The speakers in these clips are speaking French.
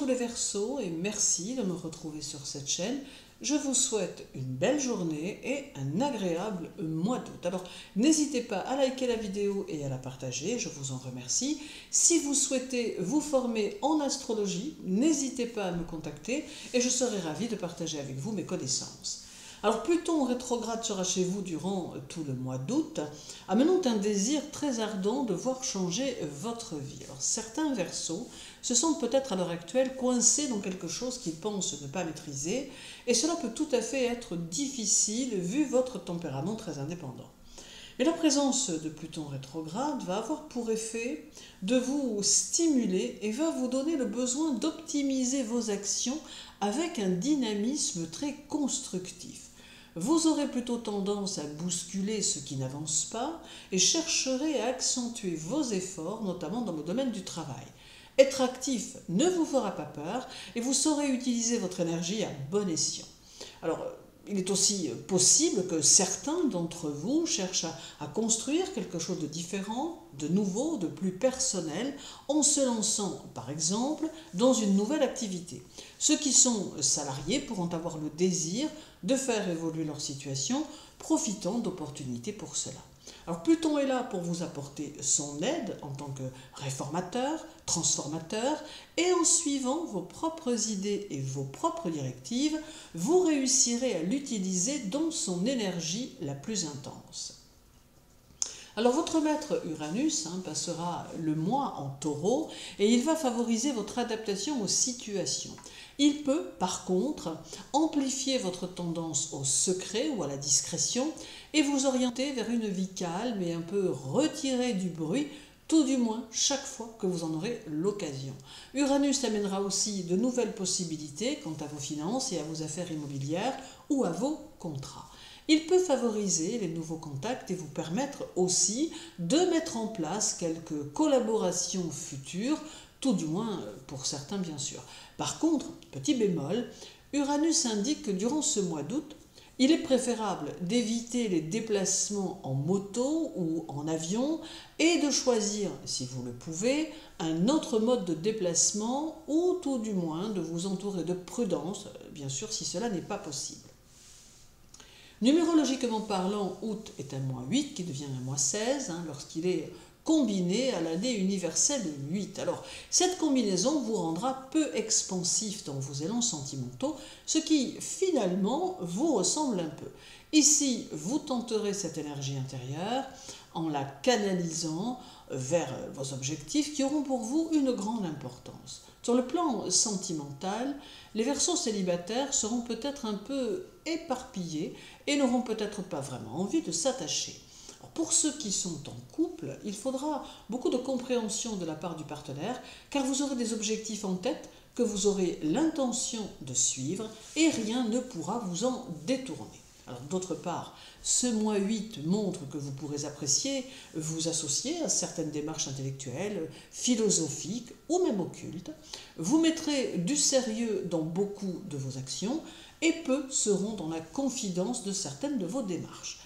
les Verseaux et merci de me retrouver sur cette chaîne. Je vous souhaite une belle journée et un agréable mois d'août. Alors n'hésitez pas à liker la vidéo et à la partager, je vous en remercie. Si vous souhaitez vous former en astrologie, n'hésitez pas à me contacter et je serai ravie de partager avec vous mes connaissances. Alors Pluton rétrograde sera chez vous durant tout le mois d'août, amenant un désir très ardent de voir changer votre vie. Alors certains Verseaux se sentent peut-être à l'heure actuelle coincés dans quelque chose qu'ils pensent ne pas maîtriser, et cela peut tout à fait être difficile vu votre tempérament très indépendant. Mais la présence de Pluton rétrograde va avoir pour effet de vous stimuler et va vous donner le besoin d'optimiser vos actions avec un dynamisme très constructif. Vous aurez plutôt tendance à bousculer ce qui n'avance pas et chercherez à accentuer vos efforts, notamment dans le domaine du travail. Être actif ne vous fera pas peur et vous saurez utiliser votre énergie à bon escient. Alors, il est aussi possible que certains d'entre vous cherchent à construire quelque chose de différent, de nouveau, de plus personnel, en se lançant, par exemple, dans une nouvelle activité. Ceux qui sont salariés pourront avoir le désir de faire évoluer leur situation, profitant d'opportunités pour cela. Alors Pluton est là pour vous apporter son aide en tant que réformateur, transformateur, et en suivant vos propres idées et vos propres directives, vous réussirez à l'utiliser dans son énergie la plus intense. Alors votre maître Uranus passera le mois en Taureau et il va favoriser votre adaptation aux situations. Il peut, par contre, amplifier votre tendance au secret ou à la discrétion et vous orienter vers une vie calme et un peu retirée du bruit, tout du moins chaque fois que vous en aurez l'occasion. Uranus amènera aussi de nouvelles possibilités quant à vos finances et à vos affaires immobilières ou à vos contrats. Il peut favoriser les nouveaux contacts et vous permettre aussi de mettre en place quelques collaborations futures, tout du moins pour certains bien sûr. Par contre, petit bémol, Uranus indique que durant ce mois d'août, il est préférable d'éviter les déplacements en moto ou en avion et de choisir, si vous le pouvez, un autre mode de déplacement ou tout du moins de vous entourer de prudence, bien sûr si cela n'est pas possible. Numérologiquement parlant, août est un mois 8 qui devient un mois 16 lorsqu'il est combiné à l'année universelle 8. Alors, cette combinaison vous rendra peu expansif dans vos élans sentimentaux, ce qui finalement vous ressemble un peu. Ici, vous tenterez cette énergie intérieure en la canalisant vers vos objectifs qui auront pour vous une grande importance. Sur le plan sentimental, les Verseaux célibataires seront peut-être un peu éparpillés et n'auront peut-être pas vraiment envie de s'attacher. Pour ceux qui sont en couple, il faudra beaucoup de compréhension de la part du partenaire car vous aurez des objectifs en tête que vous aurez l'intention de suivre et rien ne pourra vous en détourner. Alors d'autre part, ce mois 8 montre que vous pourrez apprécier vous associer à certaines démarches intellectuelles, philosophiques ou même occultes. Vous mettrez du sérieux dans beaucoup de vos actions et peu seront dans la confidence de certaines de vos démarches.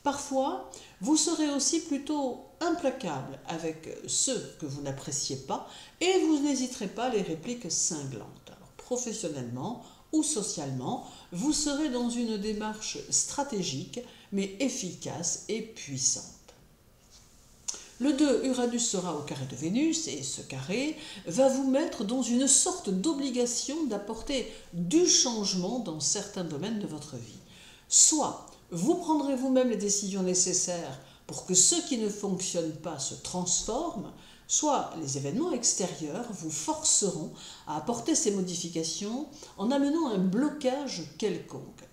Parfois, vous serez aussi plutôt implacable avec ceux que vous n'appréciez pas et vous n'hésiterez pas à les répliques cinglantes. Alors, professionnellement ou socialement, vous serez dans une démarche stratégique mais efficace et puissante. Le 2, Uranus sera au carré de Vénus et ce carré va vous mettre dans une sorte d'obligation d'apporter du changement dans certains domaines de votre vie. Soit vous prendrez vous-même les décisions nécessaires pour que ce qui ne fonctionne pas se transforme, soit les événements extérieurs vous forceront à apporter ces modifications en amenant un blocage quelconque.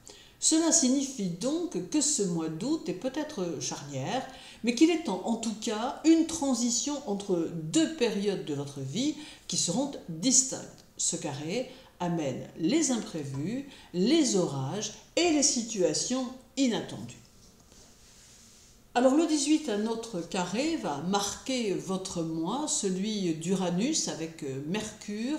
Cela signifie donc que ce mois d'août est peut-être charnière, mais qu'il est en tout cas une transition entre deux périodes de votre vie qui seront distinctes. Ce carré amène les imprévus, les orages et les situations inattendues. Alors le 18, un autre carré va marquer votre mois, celui d'Uranus avec Mercure,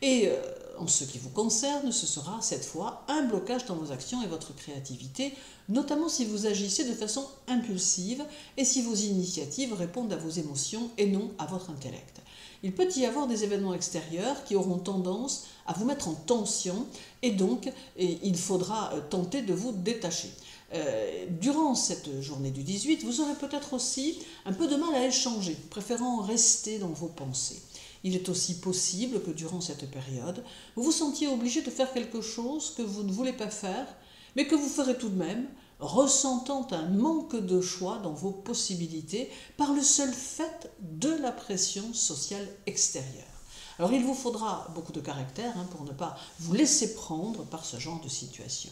et en ce qui vous concerne, ce sera cette fois un blocage dans vos actions et votre créativité, notamment si vous agissez de façon impulsive et si vos initiatives répondent à vos émotions et non à votre intellect. il peut y avoir des événements extérieurs qui auront tendance à vous mettre en tension et donc il faudra tenter de vous détacher. Durant cette journée du 18, vous aurez peut-être aussi un peu de mal à échanger, préférant rester dans vos pensées. Il est aussi possible que durant cette période, vous vous sentiez obligé de faire quelque chose que vous ne voulez pas faire, mais que vous ferez tout de même, ressentant un manque de choix dans vos possibilités par le seul fait de la pression sociale extérieure. Alors il vous faudra beaucoup de caractère pour ne pas vous laisser prendre par ce genre de situation.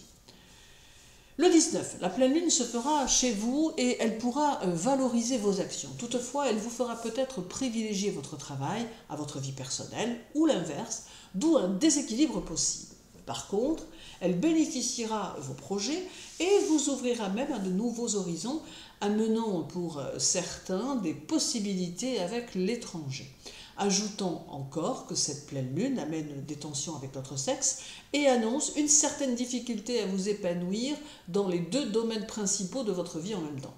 Le 19, la pleine lune se fera chez vous et elle pourra valoriser vos actions. Toutefois, elle vous fera peut-être privilégier votre travail à votre vie personnelle ou l'inverse, d'où un déséquilibre possible. Par contre, elle bénéficiera vos projets et vous ouvrira même à de nouveaux horizons, amenant pour certains des possibilités avec l'étranger. Ajoutons encore que cette pleine lune amène des tensions avec notre sexe et annonce une certaine difficulté à vous épanouir dans les deux domaines principaux de votre vie en même temps.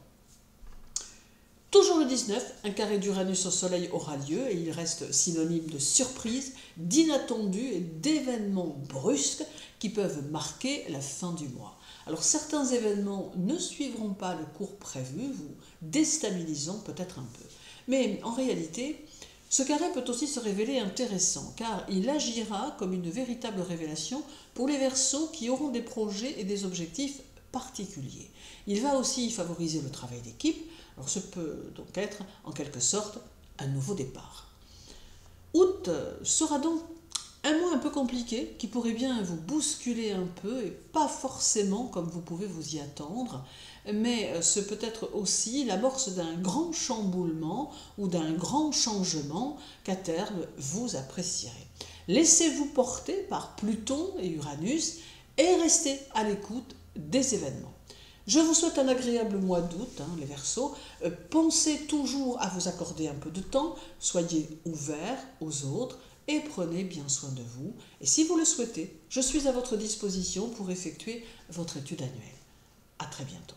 Toujours le 19, un carré d'Uranus au Soleil aura lieu et il reste synonyme de surprise, d'inattendu et d'événements brusques qui peuvent marquer la fin du mois. Alors certains événements ne suivront pas le cours prévu, vous déstabilisant peut-être un peu. Mais en réalité, ce carré peut aussi se révéler intéressant car il agira comme une véritable révélation pour les Verseaux qui auront des projets et des objectifs particuliers. Il va aussi favoriser le travail d'équipe, alors ce peut donc être en quelque sorte un nouveau départ. Août sera donc un mois un peu compliqué qui pourrait bien vous bousculer un peu et pas forcément comme vous pouvez vous y attendre, mais ce peut être aussi l'amorce d'un grand chamboulement ou d'un grand changement qu'à terme vous apprécierez. Laissez-vous porter par Pluton et Uranus et restez à l'écoute des événements. Je vous souhaite un agréable mois d'août, les Verseaux. Pensez toujours à vous accorder un peu de temps, soyez ouverts aux autres et prenez bien soin de vous. Et si vous le souhaitez, je suis à votre disposition pour effectuer votre étude annuelle. À très bientôt.